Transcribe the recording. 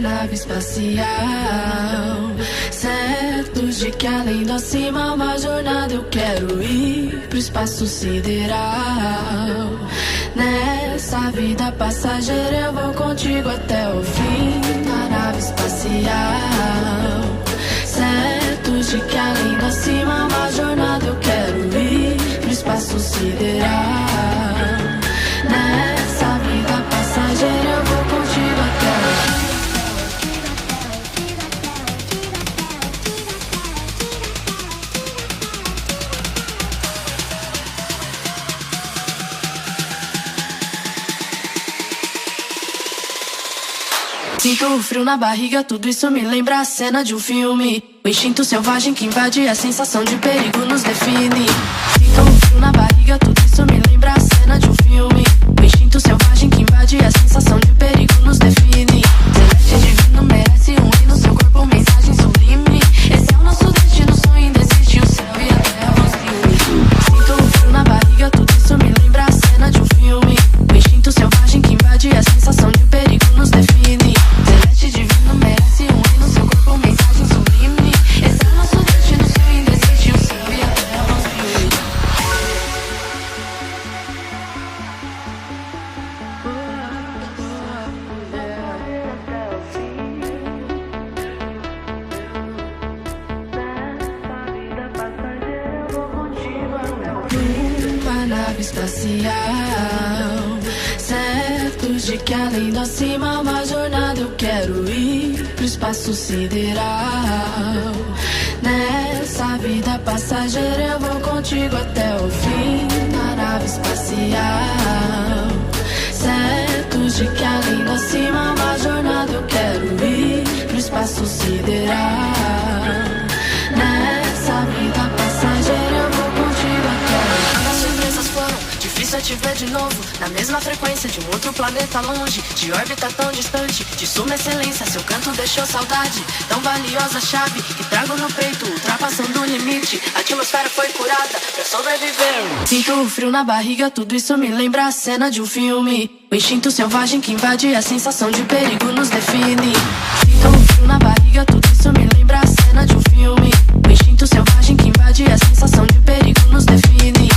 nave espacial, certos de que além do acima uma jornada eu quero ir pro espaço sideral. Nessa vida passageira eu vou contigo até o fim da nave espacial, certos de que além do acima uma jornada eu quero ir pro espaço sideral. Nessa vida passageira eu vou contigo até o fim. Sinto o frio na barriga, tudo isso me lembra a cena de um filme. O instinto selvagem que invade, a sensação de perigo nos define. Sinto o frio na barriga, tudo isso me lembra a cena de um filme. O instinto selvagem que invade, a sensação de perigo nos define. Celeste divino merece um hino, seu corpo mensagem sublime. Esse é o nosso destino, sonho indesiste, o céu e a terra vão se unir. Sinto o frio na barriga, tudo isso me lembra a cena de um filme. O instinto selvagem que invade, a sensação de perigo nos define. Celeste divino merece um hino, seu corpo mensagem sublime. Esse é o nosso destino, sonho indesiste, o céu e a terra vão se unir. Uma nave espacial, certos de que além do acima uma jornada eu quero ir pro espaço sideral. Nessa vida passageira eu vou contigo até o fim da nave espacial, certos de que além do acima uma jornada eu quero ir pro espaço sideral. Nessa vida passageira eu vou contigo até o fim. As surpresas foram, difícil é te ver de novo, na mesma frequência de um outro planeta longe, de órbita tão distante, de suma excelência, seu canto deixou saudade. Tão valiosa chave que trago no peito, ultrapassando o limite, a atmosfera foi curada pra sobreviver. Sinto o frio na barriga, tudo isso me lembra a cena de um filme. O instinto selvagem que invade, a sensação de perigo nos define. Sinto o frio na barriga, tudo isso me lembra a cena de um filme. O instinto selvagem que invade, a sensação de perigo nos define.